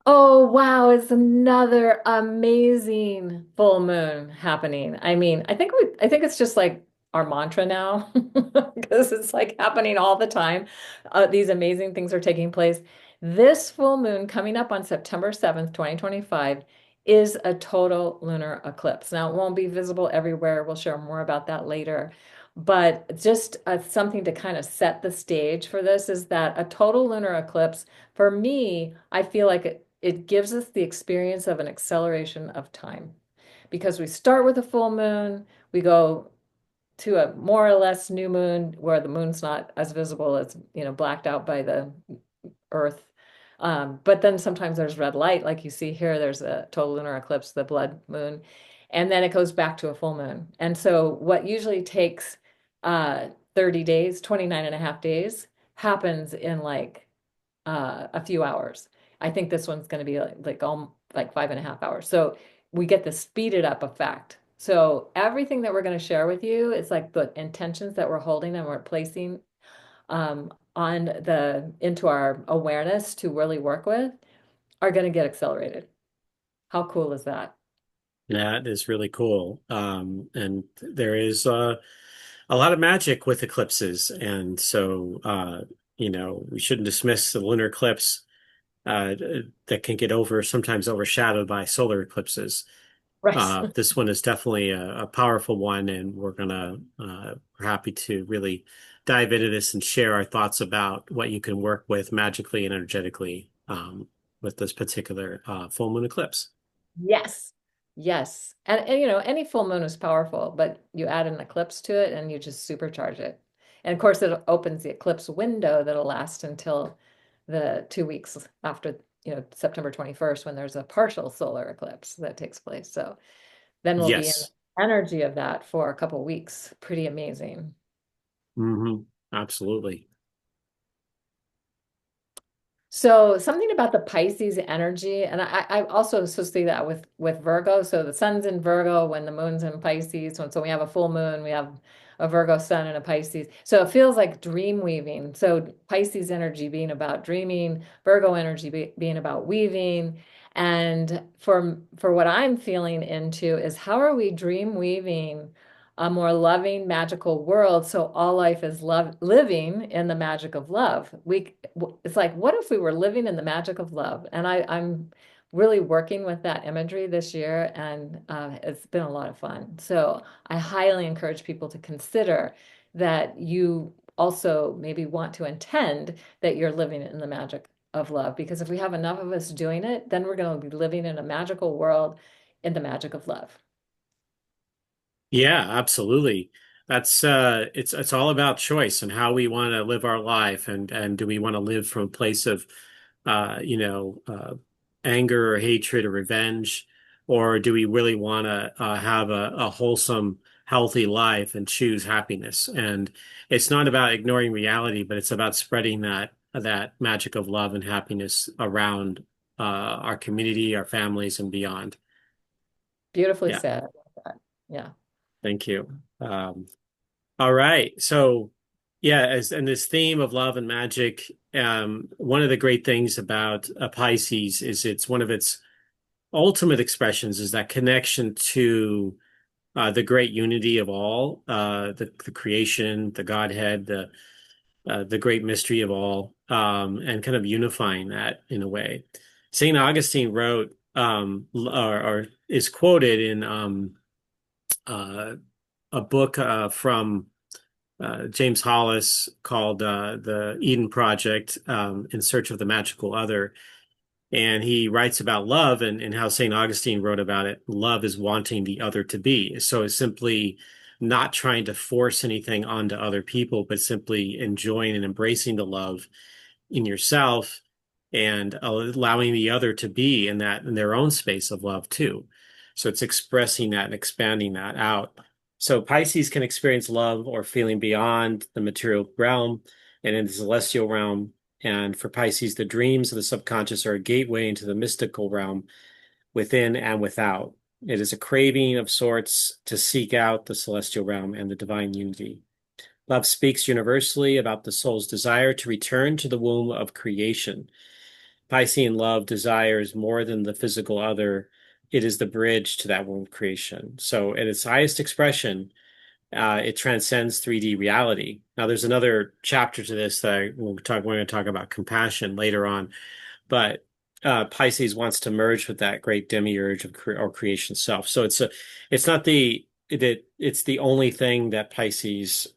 Oh, wow, it's another amazing full moon happening. I think it's just like our mantra now because it's like happening all the time. These amazing things are taking place. This full moon coming up on September 7th, 2025 is a total lunar eclipse. Now, it won't be visible everywhere. We'll share more about that later. But just something to kind of set the stage for this is that a total lunar eclipse, for me, I feel like it gives us the experience of an acceleration of time because we start with a full moon, we go to a more or less new moon where the moon's not as visible, it's blacked out by the earth. But then sometimes there's red light, like you see here, there's a total lunar eclipse, the blood moon, and then it goes back to a full moon. And so what usually takes 30 days, 29 and a half days, happens in like a few hours. I think this one's going to be like 5.5 hours. So we get the speeded up effect. So everything that we're going to share with you, it's like the intentions that we're holding and we're placing on the into our awareness to really work with are going to get accelerated. How cool is that? That is really cool. And there is a lot of magic with eclipses. And so, we shouldn't dismiss the lunar eclipse that can get sometimes overshadowed by solar eclipses. Right. This one is definitely a powerful one, and we're happy to really dive into this and share our thoughts about what you can work with magically and energetically with this particular full moon eclipse. Yes. Yes. And any full moon is powerful, but you add an eclipse to it and you just supercharge it. And of course, it opens the eclipse window that'll last until the 2 weeks after, September 21st, when there's a partial solar eclipse that takes place. So then we'll be in Yes. the energy of that for a couple weeks. Pretty amazing. Absolutely. So something about the Pisces energy, and I also associate that with Virgo. So the sun's in Virgo when the moon's in Pisces. So we have a full moon, we have a Virgo sun and a Pisces. So it feels like dream weaving. So Pisces energy being about dreaming, Virgo energy being about weaving. And for what I'm feeling into is how are we dream weaving a more loving, magical world. So all life is love, living in the magic of love. It's like, what if we were living in the magic of love? And I'm really working with that imagery this year, and it's been a lot of fun. So I highly encourage people to consider that you also maybe want to intend that you're living in the magic of love. Because if we have enough of us doing it, then we're going to be living in a magical world in the magic of love. Yeah, absolutely. That's it's all about choice and how we want to live our life, and do we want to live from a place of anger or hatred or revenge, or do we really want to have a wholesome, healthy life and choose happiness? And it's not about ignoring reality, but it's about spreading that magic of love and happiness around our community, our families, and beyond. Beautifully Yeah, said. Yeah. thank you. All right. So, yeah, and this theme of love and magic, one of the great things about Pisces is it's one of its ultimate expressions is that connection to the great unity of all, the creation, the Godhead, the great mystery of all, and kind of unifying that in a way. Saint Augustine wrote, or is quoted in uh, a book from James Hollis called The Eden Project, In Search of the Magical Other. And he writes about love and how St. Augustine wrote about it. Love is wanting the other to be. So it's simply not trying to force anything onto other people, but simply enjoying and embracing the love in yourself and allowing the other to be in their own space of love too. So it's expressing that and expanding that out. So Pisces can experience love or feeling beyond the material realm and in the celestial realm. And for Pisces, the dreams of the subconscious are a gateway into the mystical realm within and without. It is a craving of sorts to seek out the celestial realm and the divine unity. Love speaks universally about the soul's desire to return to the womb of creation. Piscean love desires more than the physical other. It is the bridge to that womb creation. So, at its highest expression, it transcends 3D reality. Now, there's another chapter to this that we're going to talk about compassion later on, but Pisces wants to merge with that great demiurge of or creation self. So it's not it's the only thing that Pisces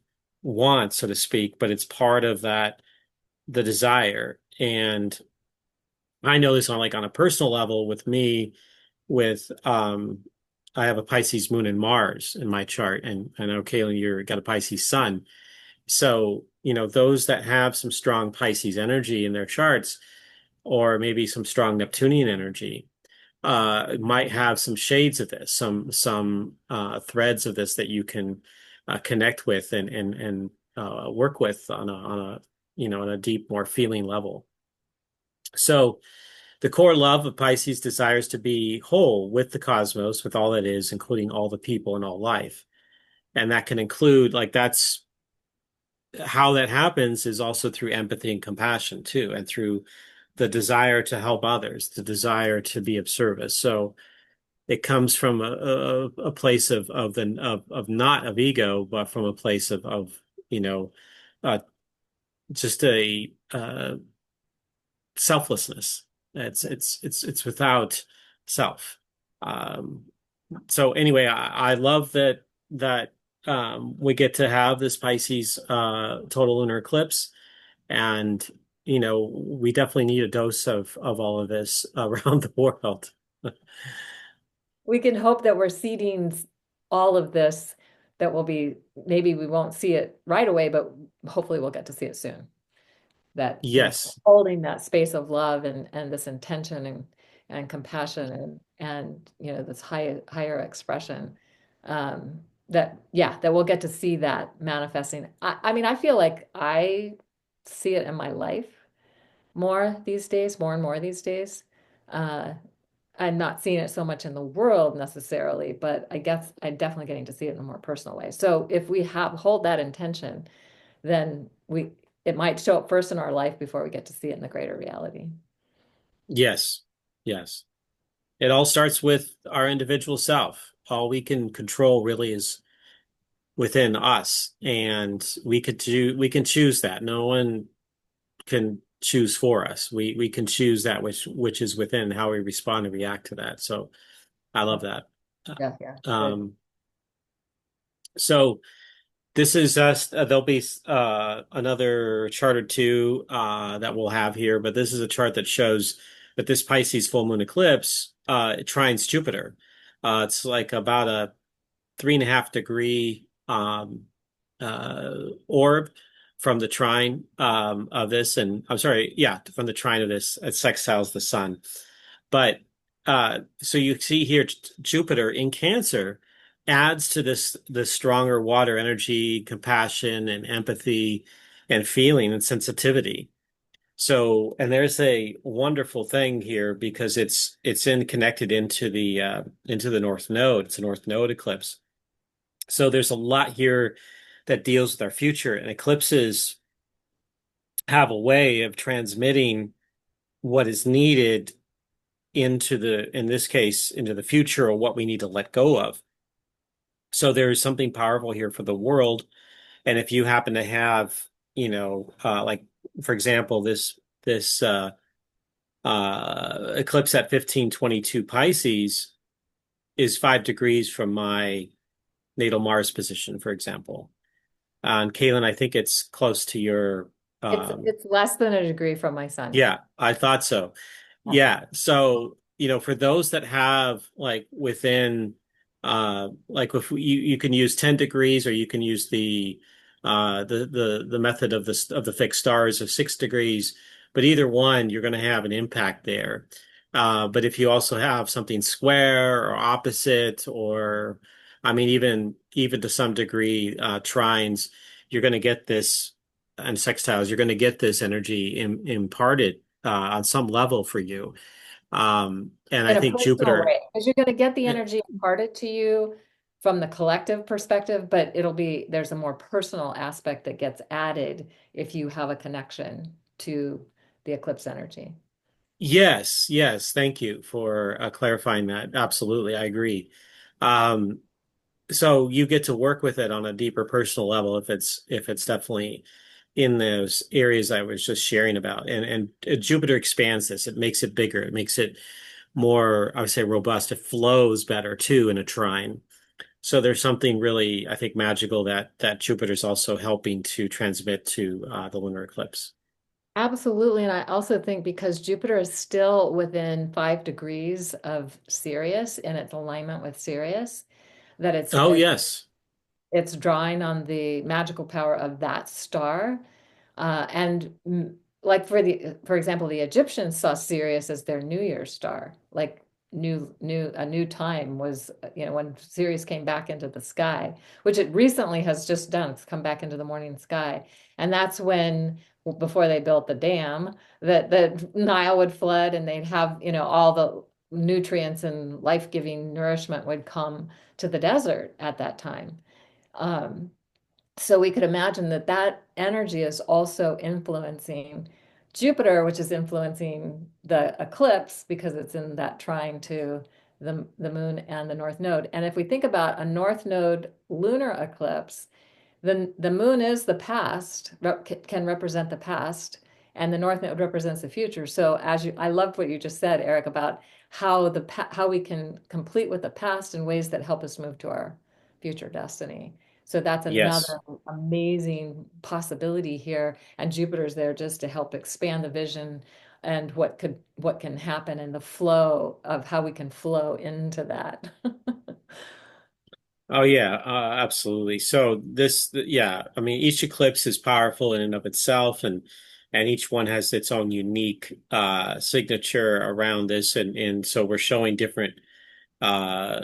wants, so to speak, but it's part of the desire. And I know this on a personal level with me, with I have a Pisces moon and Mars in my chart, and I know Kaylin, you're got a Pisces sun. So, those that have some strong Pisces energy in their charts, or maybe some strong Neptunian energy, might have some shades of this, some threads of this that you can connect with and work with on a deep, more feeling level. So the core love of Pisces desires to be whole with the cosmos, with all that is, including all the people and all life. And that can include, that's how that happens is also through empathy and compassion too, and through the desire to help others, the desire to be of service. So it comes from a place of not of ego, but from a place of you know uh, just a selflessness. It's without self. Um, so anyway, I love that we get to have this Pisces total lunar eclipse, and we definitely need a dose of all of this around the world. We can hope that we're seeding all of this, that will be, maybe we won't see it right away, but hopefully we'll get to see it soon. That, Yes, holding that space of love and this intention and compassion and this higher expression, that, yeah, that we'll get to see that manifesting. I mean, I feel like I see it in my life more these days, more and more these days. Uh, I'm not seeing it so much in the world necessarily, but I guess I'm definitely getting to see it in a more personal way. So if we hold that intention, then it might show up first in our life before we get to see it in the greater reality. yes, yes. It all starts with our individual self. All we can control really is within us, and we can choose that. No one can choose for us. We can choose that which is within, how we respond and react to that. So I love that. Yeah, yeah, good. Um, so this is us. There'll be another chart or two that we'll have here, but this is a chart that shows that this Pisces full moon eclipse it trines Jupiter. It's like about a 3.5 degree orb from the trine of this, and I'm sorry, yeah, from the trine of this, it sextiles the sun. But so you see here, Jupiter in Cancer adds to this stronger water energy, compassion, and empathy, and feeling and sensitivity. So, and there's a wonderful thing here because it's in connected into the North Node. It's a North Node eclipse. So there's a lot here that deals with our future, and eclipses have a way of transmitting what is needed in this case, into the future, or what we need to let go of. So there is something powerful here for the world. And if you happen to have, for example, this eclipse at 1522 Pisces is 5 degrees from my natal Mars position, for example. And Kaylin, I think it's close to your It's less than a degree from my sun. yeah, I thought so. Yeah. Yeah. So, for those that have within if you can use 10 degrees, or you can use the method of the fixed stars of 6 degrees, but either one, you're going to have an impact there. But if you also have something square or opposite, or I mean, even to some degree, trines, you're going to get this, and sextiles, you're going to get this energy imparted on some level for you. And I In a think personal Jupiter, way, because you're going to get the eh, energy imparted to you from the collective perspective, but there's a more personal aspect that gets added if you have a connection to the eclipse energy. Yes, yes. Thank you for clarifying that. Absolutely, I agree. Um, so you get to work with it on a deeper personal level if it's definitely in those areas I was just sharing about. And Jupiter expands this. It makes it bigger. It makes it more, I would say, robust. It flows better too in a trine. So there's something really, I think, magical that Jupiter's also helping to transmit to the lunar eclipse. Absolutely. And I also think because Jupiter is still within 5 degrees of Sirius in its alignment with Sirius, that Oh, yes. it's drawing on the magical power of that star. Like for example, the Egyptians saw Sirius as their New Year's star. Like a new time was, when Sirius came back into the sky, which it recently has just done. It's come back into the morning sky. And that's when, before they built the dam, that the Nile would flood and they'd have, all the nutrients and life-giving nourishment would come to the desert at that time. Um, so we could imagine that that energy is also influencing Jupiter, which is influencing the eclipse because it's in that trine to the moon and the north node. And if we think about a north node lunar eclipse, then the moon is the past, can represent the past, and the north node represents the future. So I loved what you just said, Erik, about how we can complete with the past in ways that help us move to our future destiny. So that's Yes. another amazing possibility here. And Jupiter's there just to help expand the vision and what can happen and the flow of how we can flow into that. Oh yeah, absolutely. So yeah, I mean, each eclipse is powerful in and of itself, and each one has its own unique signature around this, and so we're showing different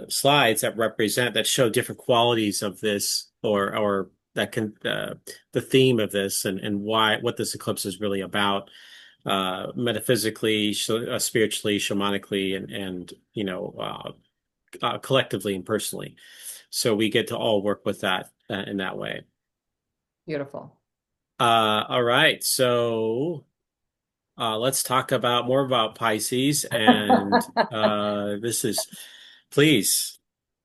slides that show different qualities of this, or that can the theme of this, and why what this eclipse is really about, metaphysically, spiritually, shamanically, and collectively and personally. So we get to all work with that in that way. Beautiful. All right. So let's talk about more about Pisces. And this is, please,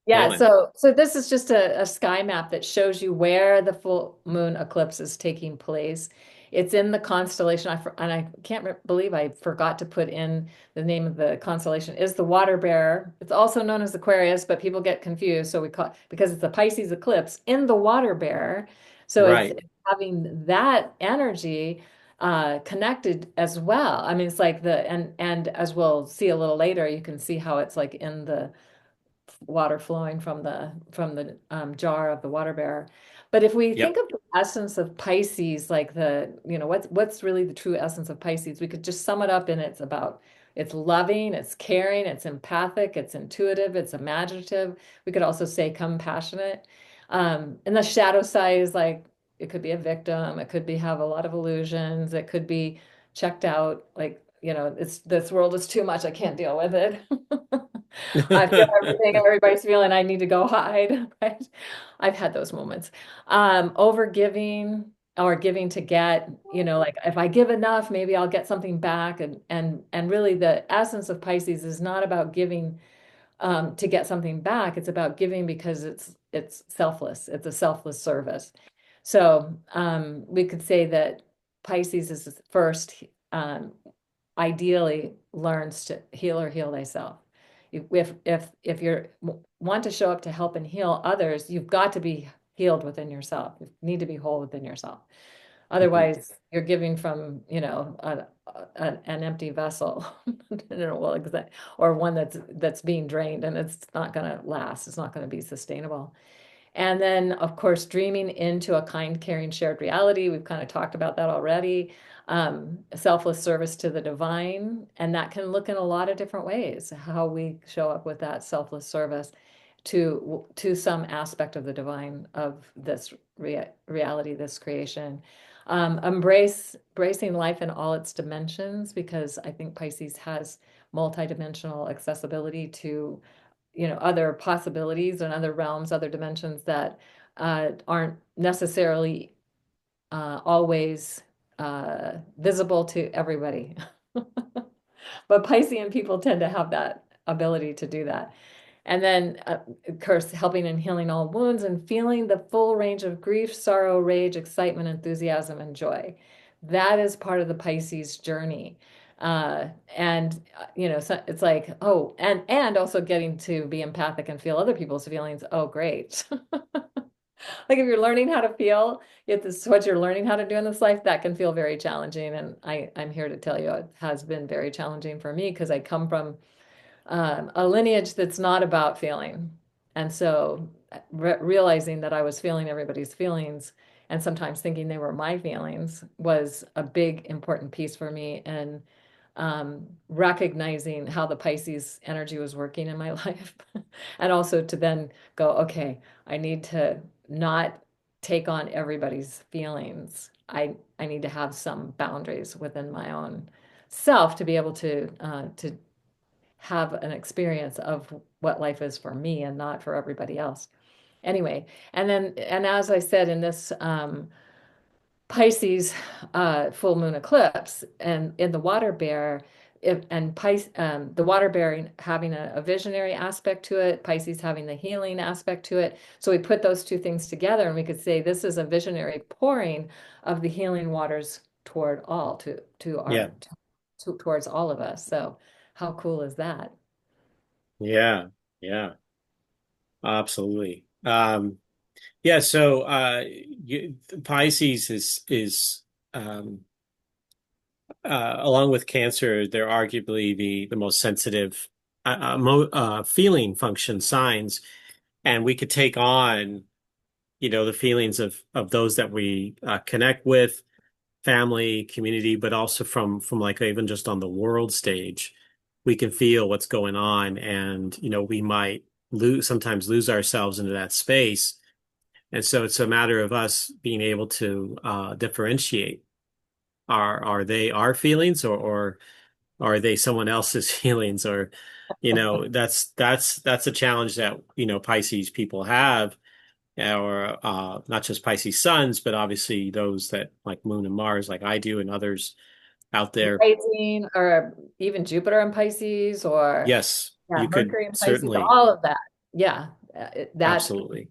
Yeah, Caitlin. so this is just a sky map that shows you where the full moon eclipse is taking place. It's in the constellation, and I can't believe I forgot to put in the name of the constellation, is the Water Bearer. It's also known as Aquarius, but people get confused. So we call because it's a Pisces eclipse in the Water Bearer. So Right. it's having that energy connected as well. I mean, it's like and as we'll see a little later, you can see how it's like in the water flowing from the jar of the water bearer. But if we think Yep. of the essence of Pisces, like what's really the true essence of Pisces, we could just sum it up in it's loving, it's caring, it's empathic, it's intuitive, it's imaginative. We could also say compassionate. And the shadow side is like it could be a victim, it could be have a lot of illusions, it could be checked out, like, it's this world is too much, I can't deal with it. I feel everything everybody's feeling. I need to go hide. Right? I've had those moments. Over giving or giving to get, like if I give enough, maybe I'll get something back. And really the essence of Pisces is not about giving to get something back. It's about giving because it's selfless. It's a selfless service. So we could say that Pisces is first ideally learns to heal thyself. If you want to show up to help and heal others, you've got to be healed within yourself. You need to be whole within yourself. Mhm. Otherwise, you're giving from, an empty vessel, well, or one that's being drained, and it's not going to last. It's not going to be sustainable. And then, of course, dreaming into a kind, caring, shared reality. We've kind of talked about that already. Selfless service to the divine. And that can look in a lot of different ways, how we show up with that selfless service to some aspect of the divine of this reality, this creation. Embracing life in all its dimensions, because I think Pisces has multidimensional accessibility to other possibilities and other realms, other dimensions that aren't necessarily always visible to everybody. But Piscean people tend to have that ability to do that. And then, of course, helping and healing all wounds and feeling the full range of grief, sorrow, rage, excitement, enthusiasm, and joy. That is part of the Pisces journey. And so it's like, oh, and also getting to be empathic and feel other people's feelings. Oh, great. Like if you're learning how to feel, if this is what you're learning how to do in this life, that can feel very challenging. And I'm here to tell you it has been very challenging for me because I come from a lineage that's not about feeling. And so realizing that I was feeling everybody's feelings and sometimes thinking they were my feelings was a big, important piece for me. And recognizing how the Pisces energy was working in my life. And also to then go, okay, I need to not take on everybody's feelings. I need to have some boundaries within my own self to be able to have an experience of what life is for me and not for everybody else. Anyway, and as I said in this Pisces full moon eclipse and in the water bear, the water bearing having a visionary aspect to it, Pisces having the healing aspect to it. So we put those two things together and we could say this is a visionary pouring of the healing waters toward all to Yeah. our towards all of us. So how cool is that? Yeah. Yeah. Absolutely. Yeah. So, Pisces is, um, along with Cancer, they're arguably the most sensitive, feeling function signs. And we could take on, the feelings of those that we connect with, family, community, but also from like even just on the world stage, we can feel what's going on, and we might sometimes lose ourselves into that space. And so it's a matter of us being able to differentiate. Are they our feelings, or are they someone else's feelings? Or that's a challenge that Pisces people have, or not just Pisces suns, but obviously those that like Moon and Mars, like I do, and others out there. Rising or even Jupiter in Pisces or Yes, yeah, you could Mercury in Pisces, certainly. all of that. Yeah, that Absolutely.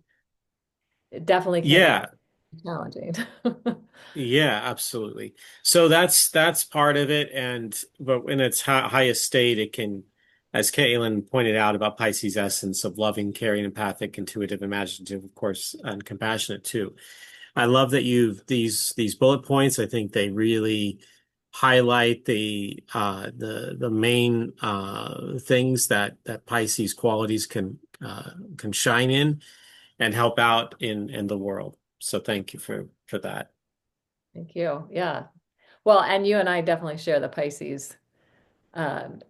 it definitely can Yeah, be challenging. yeah, absolutely. So that's part of it, and but in its highest state, it can, as Caitlin pointed out about Pisces' essence of loving, caring, empathic, intuitive, imaginative, of course, and compassionate too. I love that you've these bullet points. I think they really highlight the main things that Pisces qualities can shine in and help out in the world. So thank you for that. Thank you. Yeah. Well, and you and I definitely share the Pisces,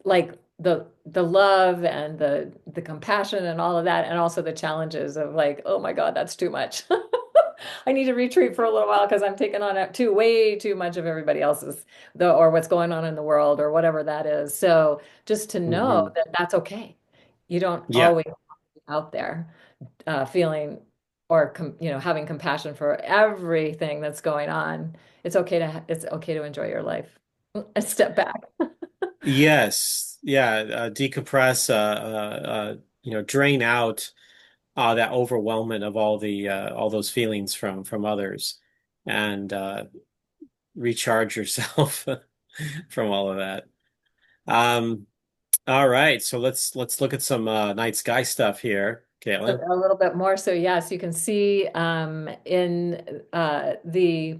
like the love and the compassion and all of that, and also the challenges of like, oh my God, that's too much. I need to retreat for a little while because I'm taking on way too much of everybody else's or what's going on in the world or whatever that is. So just to know Hmm. that that's okay. You don't Yeah. always be out there feeling or having compassion for everything that's going on. It's okay to enjoy your life. Step back. Yes. Yeah. Decompress. Drain out that overwhelmment of all those feelings from others, and recharge yourself from all of that. Um, all right, so let's look at some night sky stuff here, Caitlin. A little bit more. So yes, you can see in the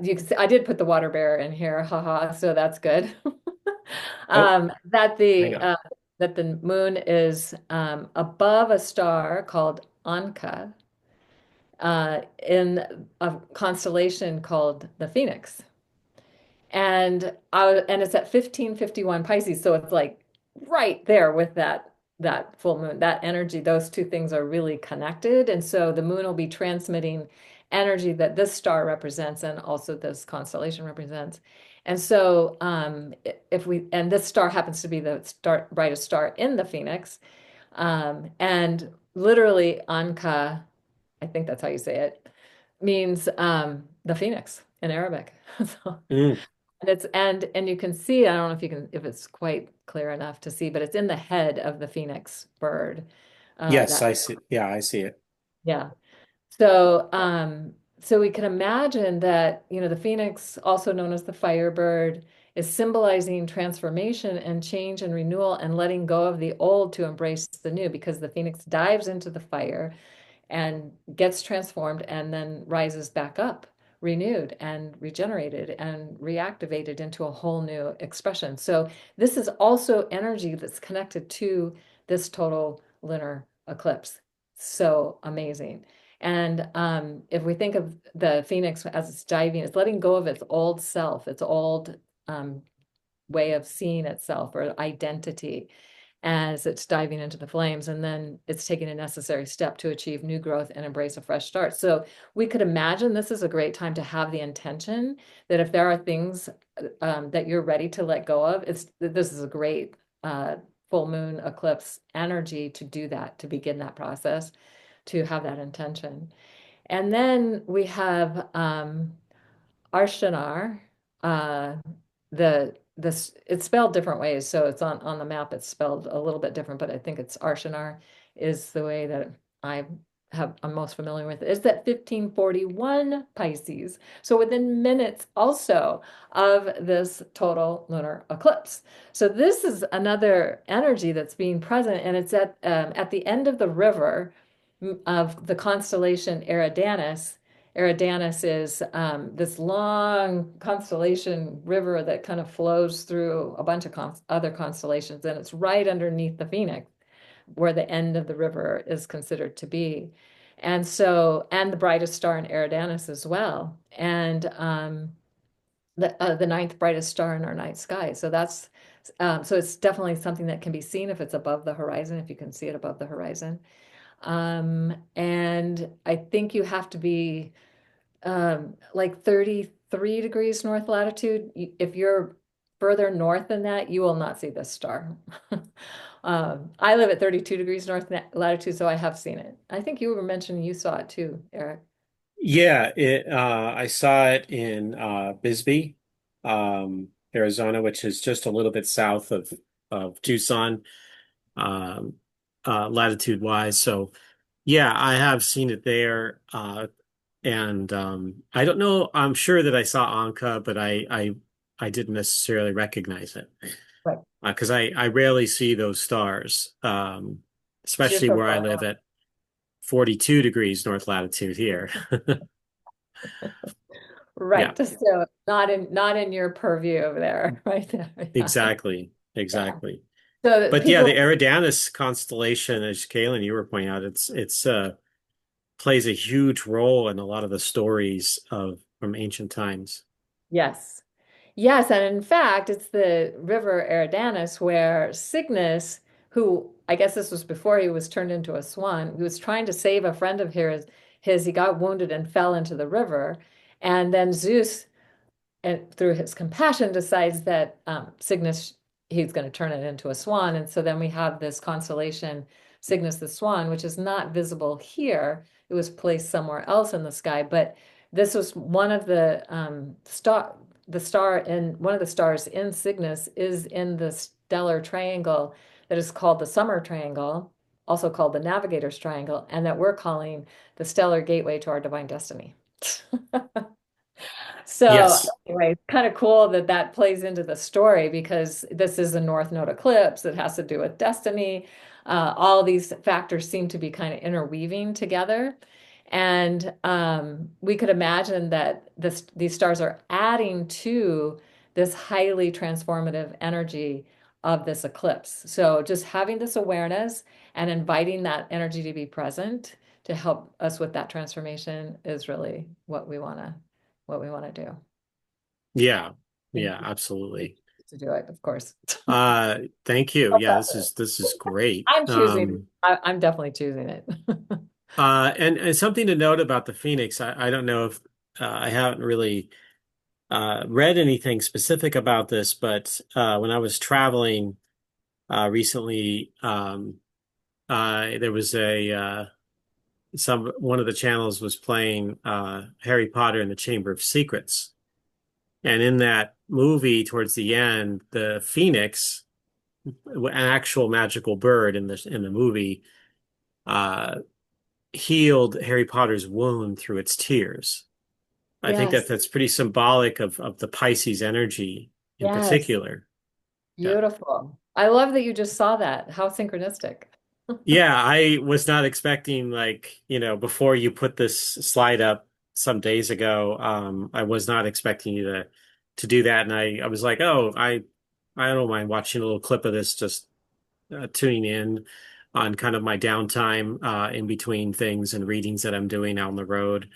you can see I did put the water bear in here, haha. So that's good. Oh, That hang on. the moon is above a star called Anka in a constellation called the Phoenix. And it's at 1551 Pisces, so it's like right there with that full moon, that energy. Those two things are really connected, and so the moon will be transmitting energy that this star represents and also this constellation represents. And so if we and this star happens to be the brightest star in the Phoenix, and literally Anka, I think that's how you say it, means the Phoenix in Arabic. So Mm. And and you can see, I don't know if you can, if it's quite clear enough to see, but it's in the head of the phoenix bird. Yes, That I see. Yeah, I see it. Yeah. So, so we can imagine that, the phoenix, also known as the firebird, is symbolizing transformation and change and renewal and letting go of the old to embrace the new, because the phoenix dives into the fire and gets transformed and then rises back up, renewed and regenerated and reactivated into a whole new expression. So this is also energy that's connected to this total lunar eclipse. So amazing. And if we think of the phoenix as it's diving, it's letting go of its old self, its old um, way of seeing itself or identity as it's diving into the flames. And then it's taking a necessary step to achieve new growth and embrace a fresh start. So we could imagine this is a great time to have the intention that if there are things that you're ready to let go of, this is a great full moon eclipse energy to do that, to begin that process, to have that intention. And then we have Arshanar, uh, it's spelled different ways, so it's on the map. It's spelled a little bit different, but I think it's Arshanar is the way that I I'm most familiar with. Is that 1541 Pisces? So within minutes also of this total lunar eclipse. So this is another energy that's being present, and it's at the end of the river of the constellation Eridanus. Eridanus is this long constellation river that kind of flows through a bunch of other constellations, and it's right underneath the Phoenix, where the end of the river is considered to be. And so, and the brightest star in Eridanus as well, and the ninth brightest star in our night sky. So so it's definitely something that can be seen if it's above the horizon, if you can see it above the horizon. And I think you have to be like 33 degrees north latitude. If you're further north than that, you will not see this star. I live at 32 degrees north latitude, so I have seen it. I think you were mentioning you saw it too, Erik. Yeah, I saw it in Bisbee, Arizona, which is just a little bit south of Tucson, um, latitude wise. So yeah, I have seen it there. And I don't know, I'm sure that I saw Anka, but I didn't necessarily recognize it. Right. Because I rarely see those stars, You're especially so where I far live north. at 42 degrees north latitude here. Yeah, Right. So not in your purview over there, right there. Yeah. exactly. Yeah. Exactly. So But yeah, people, the Eridanus constellation, as Kaylin, you were pointing out, it's plays a huge role in a lot of the stories of from ancient times. yes. Yes, and in fact, it's the river Eridanus where Cygnus, who I guess this was before he was turned into a swan, he was trying to save a friend of his, he got wounded and fell into the river. And then Zeus, and through his compassion, decides that Cygnus, he's going to turn it into a swan. And so then we have this constellation, Cygnus the Swan, which is not visible here. It was placed somewhere else in the sky, but this was one of the star in one of the stars in Cygnus is in the stellar triangle that is called the Summer Triangle, also called the Navigator's Triangle, and that we're calling the stellar gateway to our divine destiny. So Yes. anyway, it's kind of cool that that plays into the story because this is a North Node eclipse that has to do with destiny. All these factors seem to be kind of interweaving together. And we could imagine that these stars are adding to this highly transformative energy of this eclipse. So just having this awareness and inviting that energy to be present to help us with that transformation is really what we want to do. Yeah. And Yeah, absolutely. to do it, of course. Thank you. Yeah, this is great. I'm choosing. I'm definitely choosing it. And something to note about the Phoenix, I don't know if I haven't really read anything specific about this, but when I was traveling recently, there was a some one of the channels was playing Harry Potter and the Chamber of Secrets, and in that movie towards the end, the phoenix, an actual magical bird in the movie, uh, healed Harry Potter's wound through its tears. I think that Yes. that's pretty symbolic of the Pisces energy in Yes. particular. Yeah. Beautiful. I love that you just saw that. How synchronistic. Yeah, I was not expecting like, before you put this slide up some days ago, I was not expecting you to do that. And I was like, oh, I don't mind watching a little clip of this, just tuning in on kind of my downtime in between things and readings that I'm doing out on the road.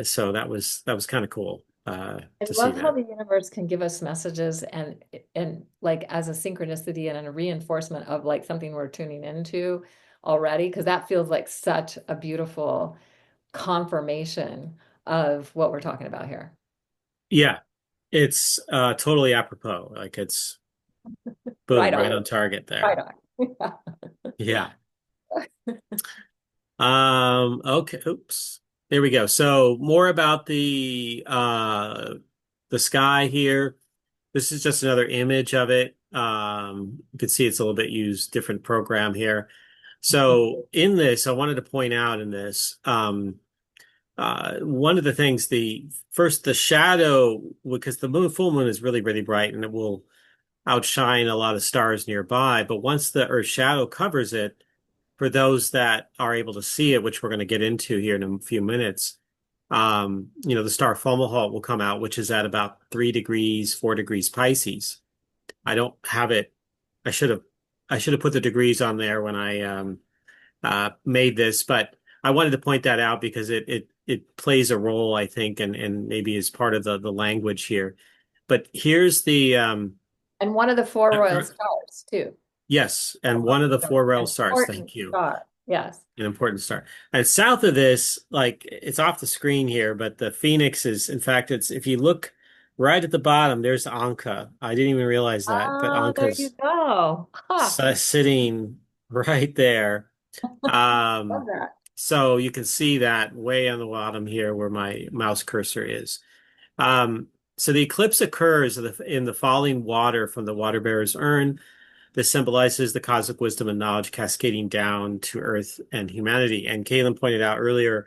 So that was kind of cool I to see love how that. the universe can give us messages and like as a synchronicity and a reinforcement of like something we're tuning into already, because that feels like such a beautiful confirmation of what we're talking about here. Yeah, it's totally apropos. Like it's Right boom, right on. on target Right there. on. Yeah. Okay. Oops. There we go. So more about the sky here. This is just another image of it. You can see it's a little bit used different program here. So in this, I wanted to point out in this, one of the things, the shadow, because the full moon is really, really bright and it will outshine a lot of stars nearby. But once the Earth's shadow covers it, for those that are able to see it, which we're going to get into here in a few minutes, the star Fomalhaut will come out, which is at about 3 degrees, 4 degrees Pisces. I don't have it. I should have, I should have put the degrees on there when I made this, but I wanted to point that out because it plays a role, I think, and maybe is part of the language here. But here's the And one of the four uh, royal uh, stars too. yes, and So, one of the so four rail an stars. important Thank you. star. Yes. An important star. And south of this, like it's off the screen here, but the Phoenix is, in fact, it's if you look right at the bottom, there's Anka. I didn't even realize that, but Oh, there you Anka's go. Ha. sitting right there. Love Um, that. so you can see that way on the bottom here where my mouse cursor is. Um, so the eclipse occurs in the falling water from the water bearer's urn. This symbolizes the cosmic wisdom and knowledge cascading down to Earth and humanity. And Caitlin pointed out earlier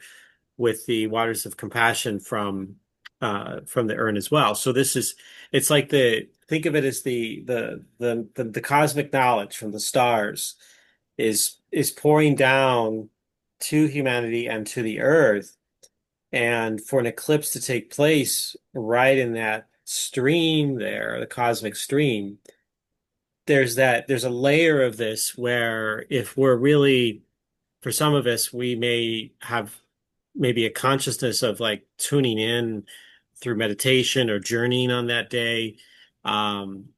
with the waters of compassion from the urn as well. So it's like think of it as the cosmic knowledge from the stars is pouring down to humanity and to the Earth. And for an eclipse to take place right in that stream there, the cosmic stream, there's a layer of this where if we're really, for some of us, we may have maybe a consciousness of like tuning in through meditation or journeying on that day,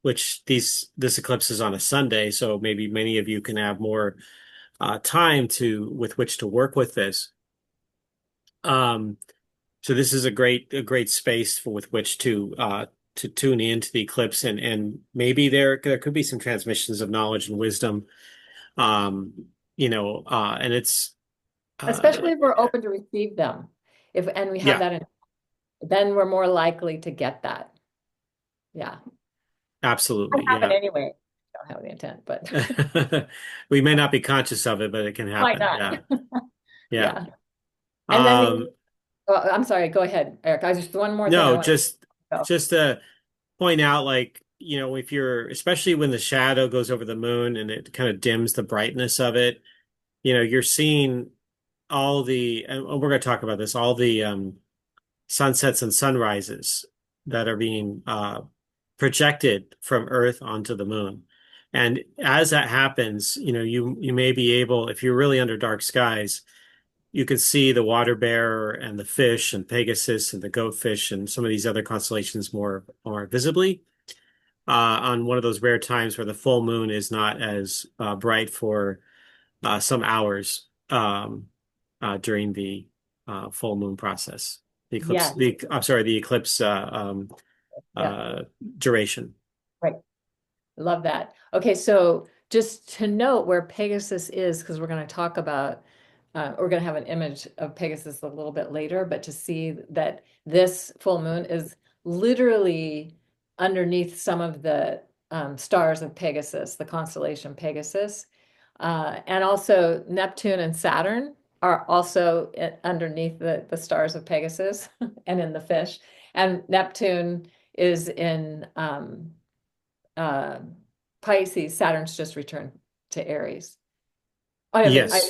which this eclipse is on a Sunday, so maybe many of you can have more time with which to work with this. Um, so this is a great space with which to tune into the eclipse and maybe there could be some transmissions of knowledge and wisdom. And it's uh, Especially if we're open to receive them. If and we have yeah, that in, then we're more likely to get that. Yeah. It absolutely, happen yeah. anyway. Don't have the intent, but We may not be conscious of it, but it can might happen. not. Yeah, yeah. Yeah. And then Um, I'm sorry, go ahead, Eric. I just one more thing I no, want to go. just to point out, like, if you're, especially when the shadow goes over the moon and it kind of dims the brightness of it, you're seeing and we're going to talk about this, all the sunsets and sunrises that are being projected from Earth onto the moon. And as that happens, you may be able, if you're really under dark skies, you can see the water bearer and the fish and Pegasus and the goatfish and some of these other constellations more visibly on one of those rare times where the full moon is not as bright for some hours during the full moon process. Yes. I'm sorry, the eclipse Yeah. uh, duration. Right. Love that. Okay, so just to note where Pegasus is, because we're going to talk about, we're going to have an image of Pegasus a little bit later, but to see that this full moon is literally underneath some of the stars of Pegasus, the constellation Pegasus. And also Neptune and Saturn are also underneath the stars of Pegasus and in the fish. And Neptune is in uh, Pisces. Saturn's just returned to Aries. I mean, Yes.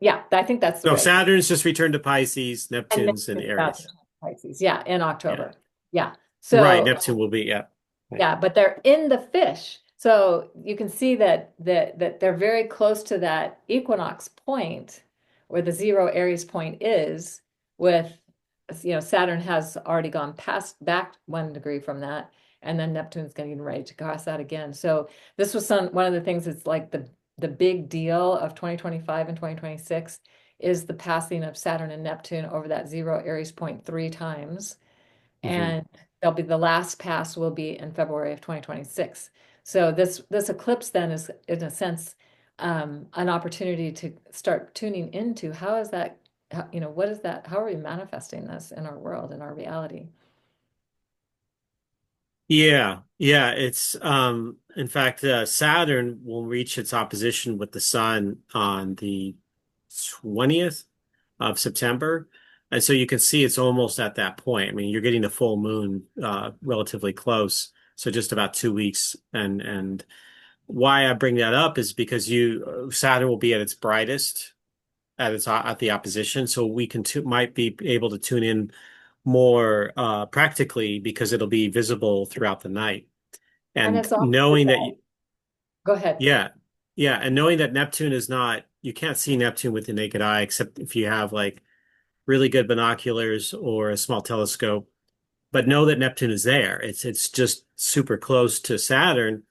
yeah, I think that's the No, right. Saturn's just returned to Pisces, And Neptune's in Neptune's about to Aries. turn to Pisces. Yeah, in Yeah. October. Yeah. Right. So Neptune will be, yeah. Right. yeah, but they're in the fish. So you can see that they're very close to that equinox point where the zero Aries point is with, Saturn has already gone past back 1 degree from that, and then Neptune's getting ready to cross that again. So this was one of the things that's like the big deal of 2025 and 2026 is the passing of Saturn and Neptune over that zero Aries point 3 times. Mhm. And they'll be the last pass will be in February of 2026. So this eclipse then is in a sense an opportunity to start tuning into how is that what is that, how are we manifesting this in our world, in our reality? Yeah, yeah. It's in fact Saturn will reach its opposition with the sun on the 20th of September. And so you can see it's almost at that point. I mean, you're getting the full moon relatively close. So just about 2 weeks. And why I bring that up is because you Saturn will be at its brightest at the opposition. So we can might be able to tune in more practically because it'll be visible throughout the night. And And it's also, knowing that, go ahead. yeah, yeah, and knowing that Neptune is not, you can't see Neptune with the naked eye except if you have like really good binoculars or a small telescope. But know that Neptune is there. It's just super close to Saturn,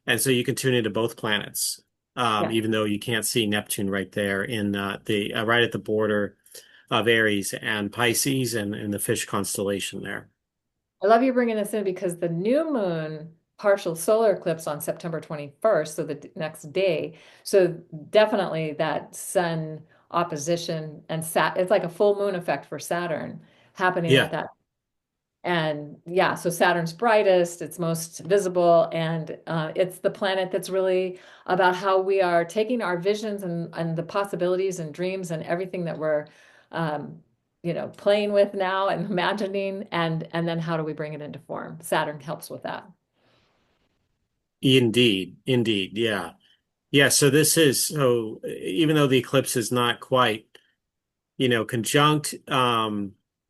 and so you can tune into both planets, Yeah. even though you can't see Neptune right there in the right at the border of Aries and Pisces and in the Fish constellation there. I love you bringing this in because the new moon partial solar eclipse on September 21st, so the next day. So definitely that sun opposition and it's like a full moon effect for Saturn happening at Yeah, that. And yeah, so Saturn's brightest, it's most visible, and it's the planet that's really about how we are taking our visions and the possibilities and dreams and everything that we're, um, playing with now and imagining, and then how do we bring it into form? Saturn helps with that. indeed, indeed, yeah. Yeah, so this is so even though the eclipse is not quite, conjunct,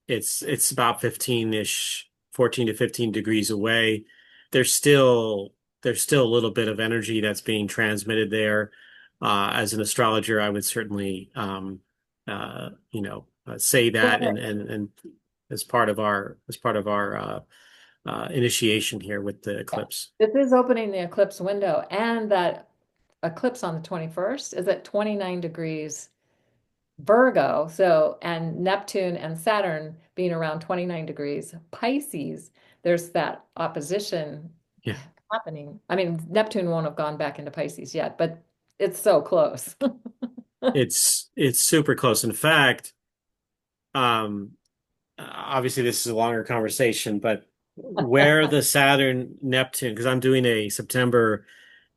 it's about 15-ish, 14 to 15 degrees away. There's still there's still a little bit of energy that's being transmitted there. As an astrologer, I would certainly say that and as part of our initiation here with the eclipse. This is opening the eclipse window, and that eclipse on the 21st is at 29 degrees Virgo. So, and Neptune and Saturn being around 29 degrees Pisces, there's that opposition Yeah. happening. I mean, Neptune won't have gone back into Pisces yet, but it's so close. It's super close. In fact, um, obviously this is a longer conversation, but where the Saturn Neptune, because I'm doing a September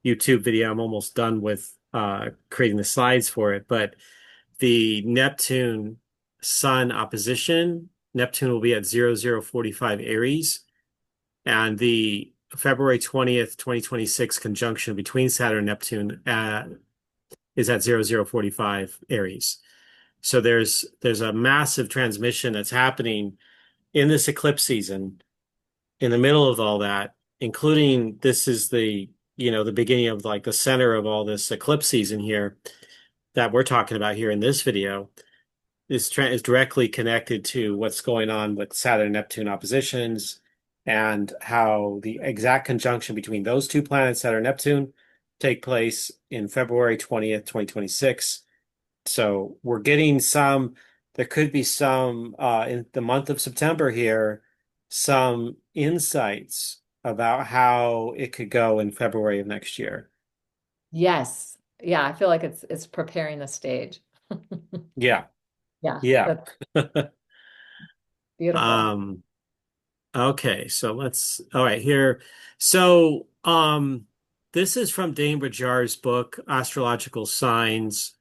YouTube video, I'm almost done with creating the slides for it, but the Neptune Sun opposition, Neptune will be at 0045 Aries, and the February 20th, 2026 conjunction between Saturn and Neptune is at 0045 Aries. So there's a massive transmission that's happening in this eclipse season, in the middle of all that, including this is the beginning of like the center of all this eclipse season here that we're talking about here in this video is directly connected to what's going on with Saturn Neptune oppositions and how the exact conjunction between those two planets, Saturn Neptune, take place in February 20th, 2026. So we're getting there could be some in the month of September here, some insights about how it could go in February of next year. Yes. Yeah, I feel like it's preparing the stage. Yeah, Yeah, yeah. that's beautiful. Um, Okay, so let's all right here. So this is from Dane Brajar's book, Astrological Signs,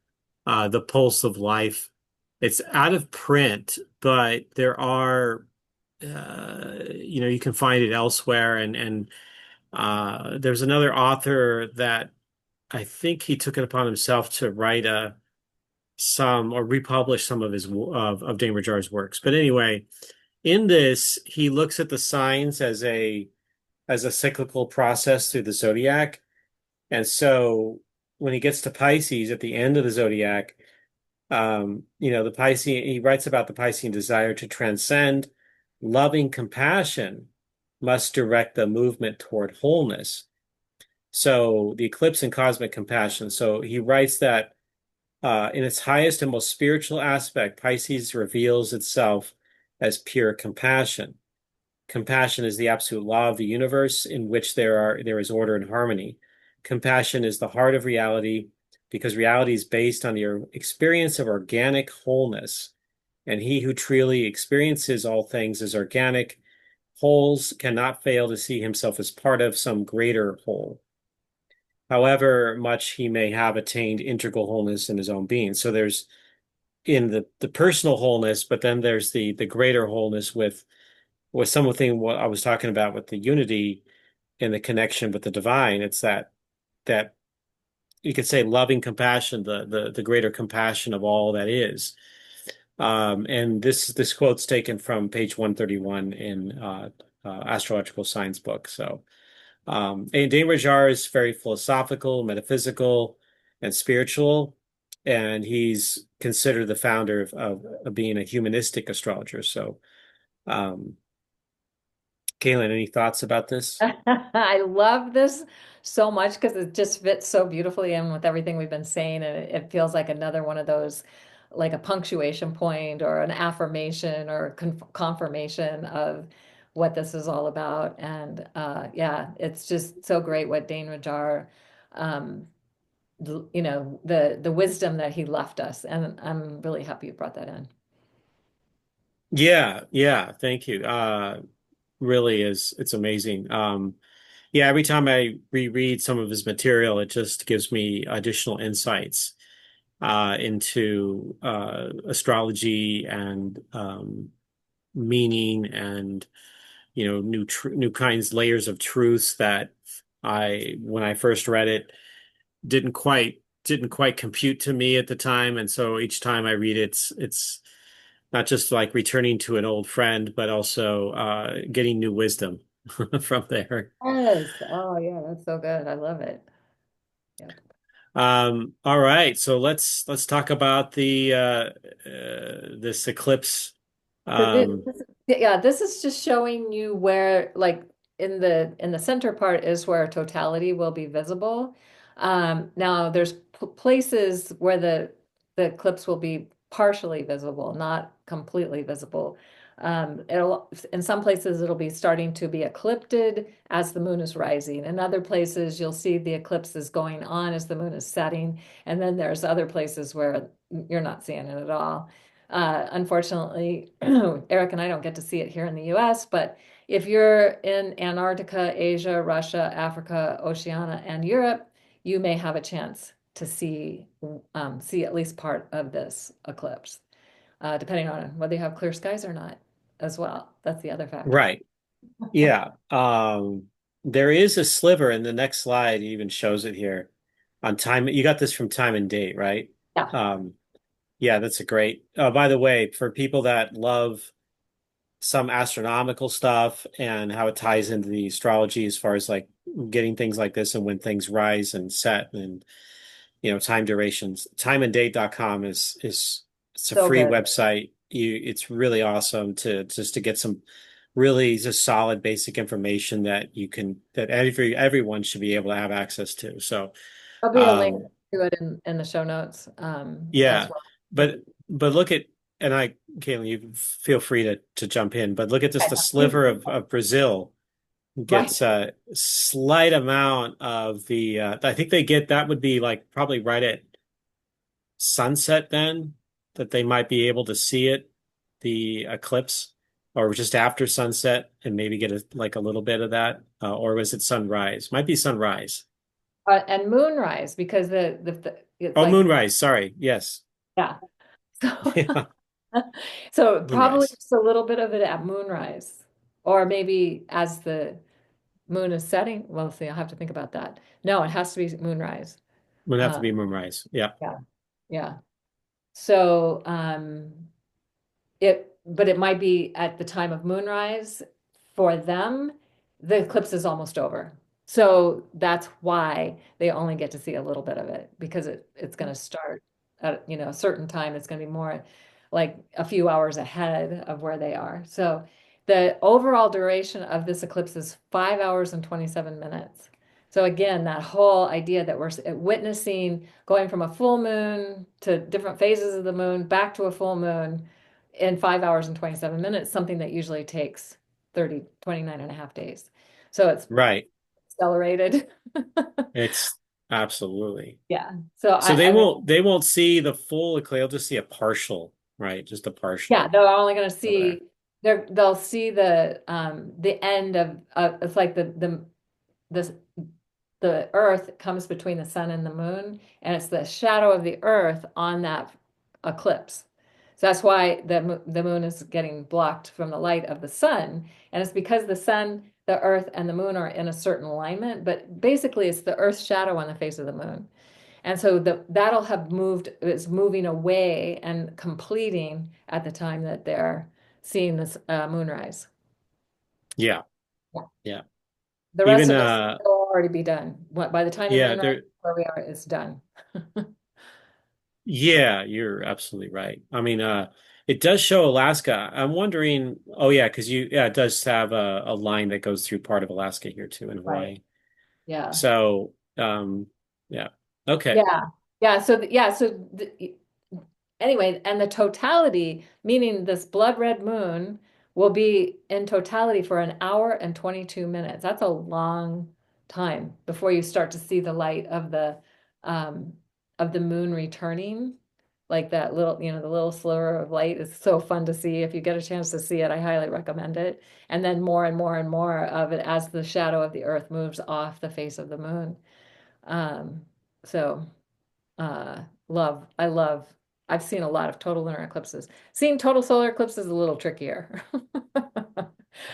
The Pulse of Life. It's out of print, but there are you can find it elsewhere and there's another author that I think he took it upon himself to write a some or republish some of his of Dane Brajar's works. But anyway, in this, he looks at the signs as a cyclical process through the zodiac. And so when he gets to Pisces at the end of the zodiac, the Piscean, he writes about the Piscean desire to transcend. Loving compassion must direct the movement toward wholeness. So the eclipse in cosmic compassion. So he writes that in its highest and most spiritual aspect, Pisces reveals itself as pure compassion. Compassion is the absolute law of the universe in which there is order and harmony. Compassion is the heart of reality because reality is based on the experience of organic wholeness. And he who truly experiences all things as organic wholes cannot fail to see himself as part of some greater whole, however much he may have attained integral wholeness in his own being. So there's in the personal wholeness, but then there's the greater wholeness with something what I was talking about with the unity and the connection with the divine. It's that you could say loving compassion, the greater compassion of all that is. And this quote's taken from page 131 in Astrological Science book. So and Dane Rajar is very philosophical, metaphysical, and spiritual, and he's considered the founder of being a humanistic astrologer. So, um, Kaylin, any thoughts about this? I love this so much because it just fits so beautifully in with everything we've been saying, and it feels like another one of those, like a punctuation point or an affirmation or confirmation of what this is all about. And yeah, it's just so great what Dane Rajar, um, the wisdom that he left us, and I'm really happy you brought that in. Yeah, yeah, thank you. Really is it's amazing. Yeah, every time I reread some of his material, it just gives me additional insights into astrology and meaning and new kinds layers of truths that when I first read it didn't quite compute to me at the time, and so each time I read it, it's not just like returning to an old friend, but also getting new wisdom from there. Yes. Oh, yeah, that's so good. I love it. Yep. All right, so let's talk about the this eclipse. Um, Yeah, this is just showing you where, like, in the center part is where totality will be visible. Now there's p places where the eclipse will be partially visible, not completely visible. It'll in some places it'll be starting to be eclipted as the moon is rising. In other places you'll see the eclipse is going on as the moon is setting, and then there's other places where you're not seeing it at all. Unfortunately, Eric and I don't get to see it here in the US, but if you're in Antarctica, Asia, Russia, Africa, Oceania, and Europe, you may have a chance to see at least part of this eclipse, depending on whether you have clear skies or not as well. That's the other factor. right. Yeah. There is a sliver in the next slide. It even shows it here on time. You got this from Time and Date, right? Yeah. Um, yeah, that's a great. By the way, for people that love some astronomical stuff and how it ties into the astrology as far as like getting things like this and when things rise and set and time durations, timeanddate.com is it's a So free good. website. It's really awesome to just to get some really just solid basic information that everyone should be able to have access to. So There'll be a link um to it in the show notes as yeah, well. but look at and I Caitlin, you feel free to jump in, but look at just a Okay. sliver of Brazil Right. gets a slight amount of the I think they get that would be like probably right at sunset then that they might be able to see it, the eclipse. or just after sunset and maybe get like a little bit of that, or was it sunrise? Might be sunrise. And moonrise because it's Oh, like moonrise. Sorry. Yes. yeah. So Yeah, so probably moonrise. just a little bit of it at moonrise, or maybe as the moon is setting. Well, see, I'll have to think about that. No, it has to be moonrise. Would have to Uh, be moonrise. Yeah. yeah, yeah. So but it might be at the time of moonrise for them, the eclipse is almost over. So that's why they only get to see a little bit of it because it's going to start at, a certain time. It's going to be more like a few hours ahead of where they are. So the overall duration of this eclipse is 5 hours and 27 minutes. So again, that whole idea that we're witnessing going from a full moon to different phases of the moon back to a full moon in 5 hours and 27 minutes, something that usually takes 29 and a half days. So it's Right. accelerated. It's absolutely. Yeah. So So I mean, they won't see the full eclipse. They'll just see a partial, right? Just a yeah, partial they're only going to over there. see they'll see the end of it's like the the earth comes between the sun and the moon, and it's the shadow of the earth on that eclipse. So that's why the moon is getting blocked from the light of the sun. And it's because the sun, the earth, and the moon are in a certain alignment, but basically it's the earth's shadow on the face of the moon. And so that'll have moved, it's moving away and completing at the time that they're seeing this moonrise. Yeah. Yeah. Yeah. The rest Even of us will already be done. By the time the yeah, moonrise, there where we are, it's done. yeah, you're absolutely right. I mean, it does show Alaska. I'm wondering, oh yeah, because yeah, it does have a line that goes through part of Alaska here too in Right. Hawaii. Yeah. So, yeah. Okay. Yeah. Yeah. Anyway, and the totality, meaning this blood red moon will be in totality for an hour and 22 minutes. That's a long time before you start to see the light um of the moon returning. Like that little, the little sliver of light is so fun to see. If you get a chance to see it, I highly recommend it. And then more and more and more of it as the shadow of the earth moves off the face of the moon. Um, so I love, I've seen a lot of total lunar eclipses. Seeing total solar eclipses is a little trickier.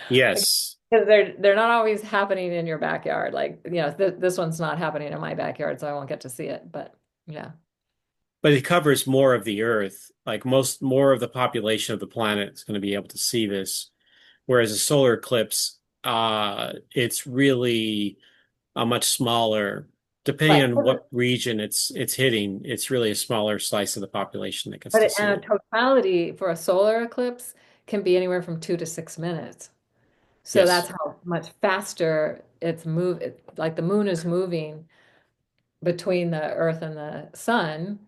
Yes. Because they're not always happening in your backyard. Like, this one's not happening in my backyard, so I won't get to see it. But yeah, But it covers more of the Earth. Like more of the population of the planet is going to be able to see this. Whereas a solar eclipse, it's really a much smaller, depending right. on what region it's hitting, it's really a smaller slice of the population that gets to see And a it. totality for a solar eclipse can be anywhere from 2 to 6 minutes. So that's Yes. how much faster like the moon is moving between the Earth and the sun.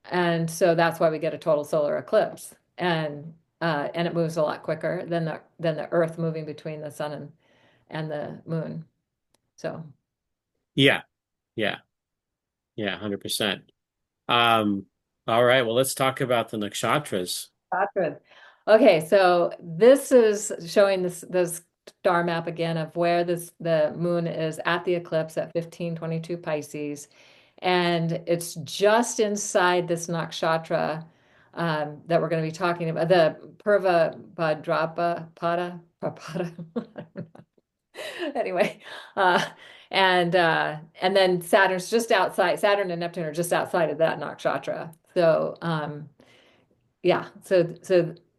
And so that's why we get a total solar eclipse. And it moves a lot quicker than the Earth moving between the sun and the moon. So Yeah. Yeah. Yeah. 100%. Um, all right. Well, let's talk about the nakshatras. that's good. Okay, so this is showing this star map again of where the moon is at the eclipse at 1522 Pisces. And it's just inside this nakshatra that we're going to be talking about, the Purva Bhadrapa Pada. Anyway, uh, and then Saturn's just outside. Saturn and Neptune are just outside of that nakshatra. So yeah, so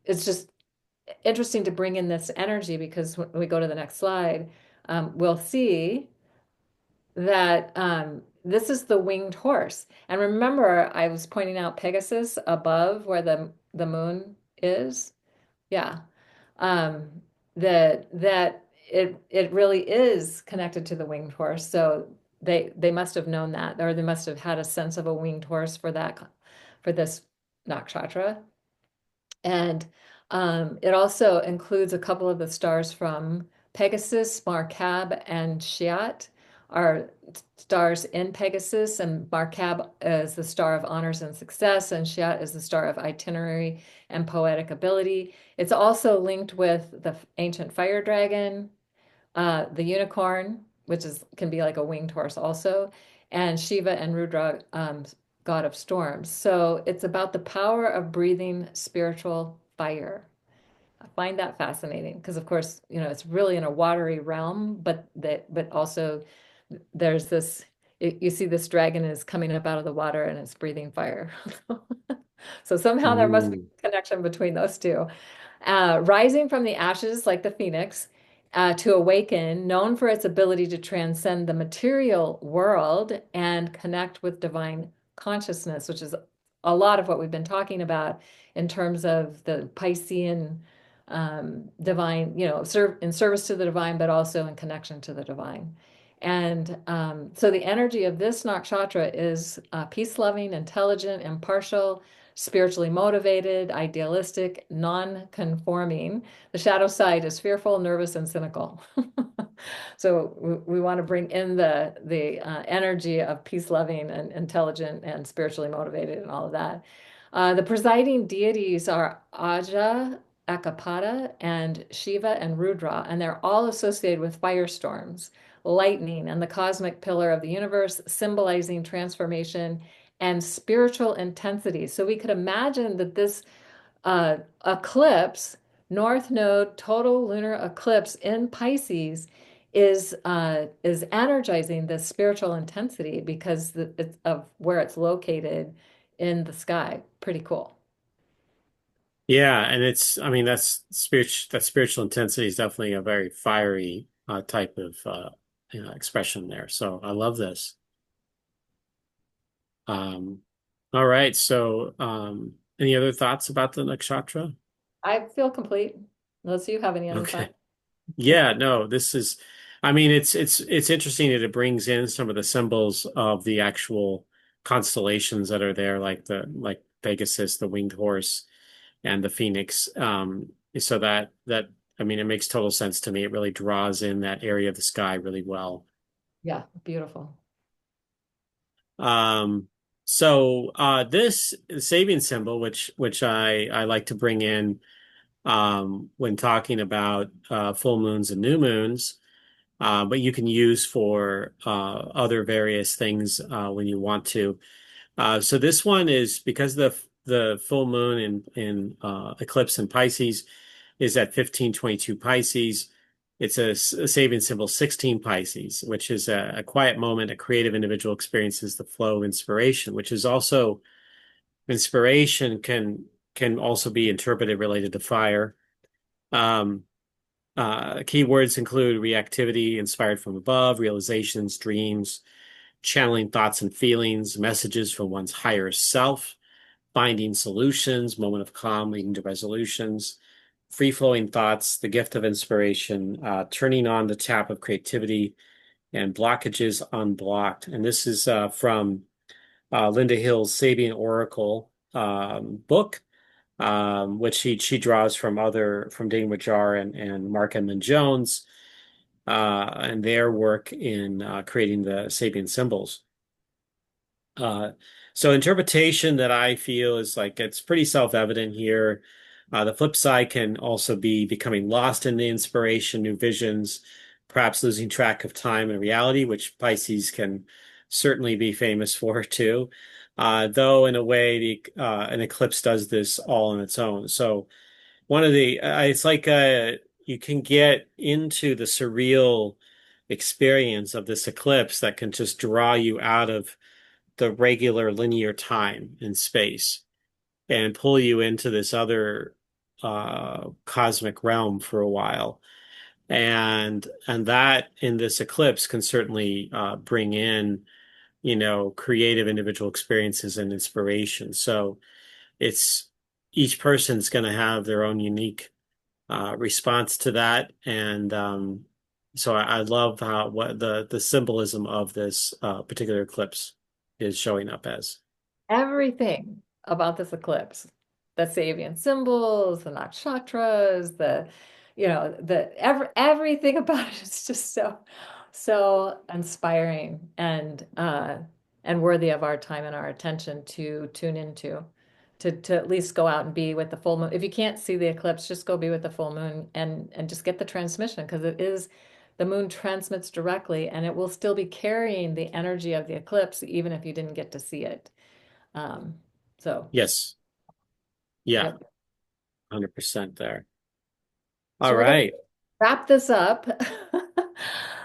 it's just interesting to bring in this energy because when we go to the next slide, we'll see that this is the winged horse. And remember, I was pointing out Pegasus above where the moon is. Yeah. Um, that it really is connected to the winged horse. So they must have known that, or they must have had a sense of a winged horse for this nakshatra. And it also includes a couple of the stars from Pegasus, Markab, and Shiat, are stars in Pegasus, and Markab is the star of honors and success, and Shet is the star of itinerary and poetic ability. It's also linked with the ancient fire dragon, the unicorn, which is can be like a winged horse also, and Shiva and Rudra, god of storms. So it's about the power of breathing spiritual fire. I find that fascinating because, of course, it's really in a watery realm, but also there's this. You see, this dragon is coming up out of the water and it's breathing fire. So somehow there must be Mm. a connection between those two. Rising from the ashes like the phoenix, to awaken, known for its ability to transcend the material world and connect with divine consciousness, which is a lot of what we've been talking about in terms of the Piscean divine, serve in service to the divine, but also in connection to the divine. And so the energy of this nakshatra is peace-loving, intelligent, impartial, spiritually motivated, idealistic, non-conforming. The shadow side is fearful, nervous, and cynical. So we want to bring in the energy of peace-loving and intelligent and spiritually motivated and all of that. The presiding deities are Aja, Akapada, and Shiva and Rudra, and they're all associated with firestorms, lightning, and the cosmic pillar of the universe, symbolizing transformation and spiritual intensity. So we could imagine that this eclipse, North Node total lunar eclipse in Pisces, is energizing this spiritual intensity because it's of where it's located in the sky. Pretty cool. Yeah, and I mean, that spiritual intensity is definitely a very fiery type of expression there. So I love this. Um, all right. So, any other thoughts about the nakshatra? I feel complete, unless you have any other Okay. thoughts. Yeah, no, I mean, it's interesting that it brings in some of the symbols of the actual constellations that are there, like Pegasus, the winged horse, and the phoenix. So I mean, it makes total sense to me. It really draws in that area of the sky really well. Yeah, beautiful. Um, so this Sabian symbol, which I like to bring in when talking about full moons and new moons, but you can use for other various things when you want to. So this one is because the full moon in eclipse in Pisces is at 1522 Pisces. It's a Sabian symbol 16 Pisces, which is a quiet moment. A creative individual experiences the flow of inspiration, which is also inspiration can also be interpreted related to fire. Um, Keywords include reactivity, inspired from above, realizations, dreams, channeling thoughts and feelings, messages from one's higher self, finding solutions, moment of calm leading to resolutions, free flowing thoughts, the gift of inspiration, turning on the tap of creativity, and blockages unblocked. And this is from Linda Hill's Sabian Oracle book, which she draws from Dane Wajar and Mark Edmund Jones and their work in creating the Sabian symbols. Uh, so interpretation that I feel is like it's pretty self-evident here. The flip side can also be becoming lost in the inspiration, new visions, perhaps losing track of time and reality, which Pisces can certainly be famous for too. Though in a way, an eclipse does this all on its own. So it's like you can get into the surreal experience of this eclipse that can just draw you out of the regular linear time and space and pull you into this other cosmic realm for a while. And that in this eclipse can certainly bring in, creative individual experiences and inspiration. So it's each person's going to have their own unique response to that. And so I love how what the symbolism of this particular eclipse is showing up as. Everything about this eclipse, the Sabian symbols, the nakshatras, everything about it is just so. So inspiring and worthy of our time and our attention to tune into. To at least go out and be with the full moon. If you can't see the eclipse, just go be with the full moon and just get the transmission because it is the moon transmits directly and it will still be carrying the energy of the eclipse even if you didn't get to see it. Um, so, Yes. Yeah, yep. 100% there. All So we're gonna right. wrap this up.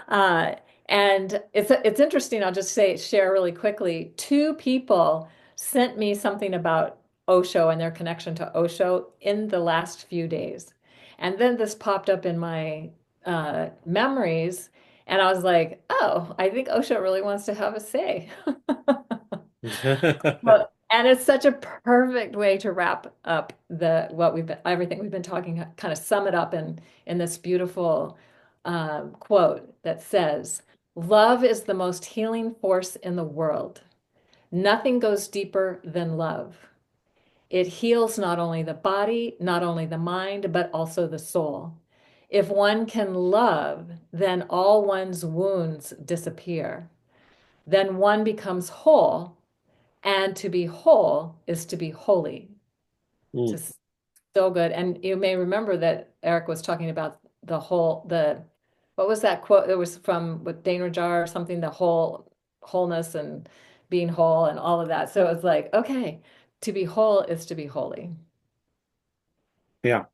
Uh, and it's interesting. I'll just share really quickly. Two people sent me something about Osho and their connection to Osho in the last few days, and then this popped up in my memories, and I was like, "Oh, I think Osho really wants to have a say." Well, and it's such a perfect way to wrap up the what we've been everything we've been talking, kind of sum it up in this beautiful quote that says, "Love is the most healing force in the world. Nothing goes deeper than love. It heals not only the body, not only the mind, but also the soul. If one can love, then all one's wounds disappear. Then one becomes whole, and to be whole is to be holy." Mm, Just so good. And you may remember that Erik was talking about what was that quote? It was from with Dana Jar or something, the wholeness and being whole and all of that. So it's like, okay, to be whole is to be holy. yeah.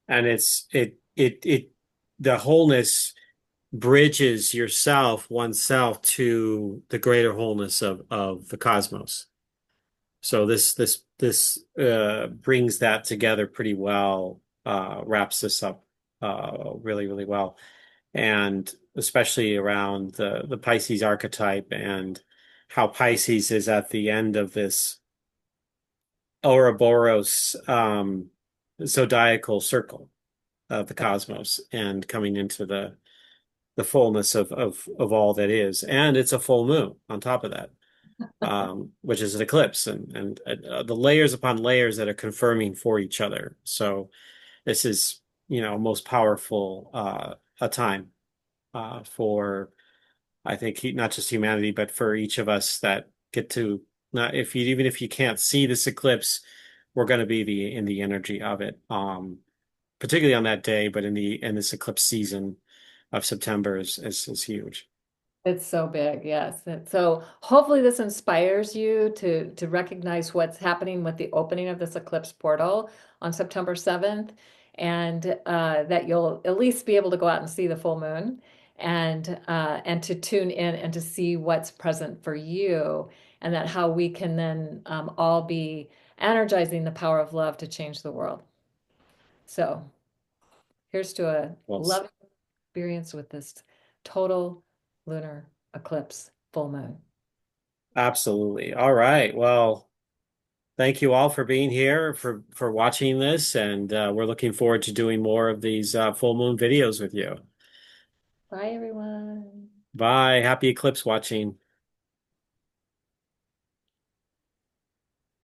And the wholeness bridges oneself to the greater wholeness of the cosmos. So this brings that together pretty well, wraps this up really, really well. And especially around the Pisces archetype and how Pisces is at the end of this Ouroboros zodiacal circle of the Yep. cosmos and coming into the fullness of all that is. And it's a full moon on top of that, which is an eclipse and the layers upon layers that are confirming for each other. So this is, most powerful a time for I think not just humanity, but for each of us that get to not if you even if you can't see this eclipse, we're going to be in the energy of it. Particularly on that day, but in this eclipse season of September is huge. It's so big, yes. So hopefully this inspires you to recognize what's happening with the opening of this eclipse portal on September 7th, and that you'll at least be able to go out and see the full moon and to tune in and to see what's present for you, and that how we can then all be energizing the power of love to change the world. So here's to a Well, loving experience with this total lunar eclipse full moon. absolutely. All right. Well, thank you all for being here, for watching this, and we're looking forward to doing more of these full moon videos with you. Bye, everyone. Bye. Happy eclipse watching.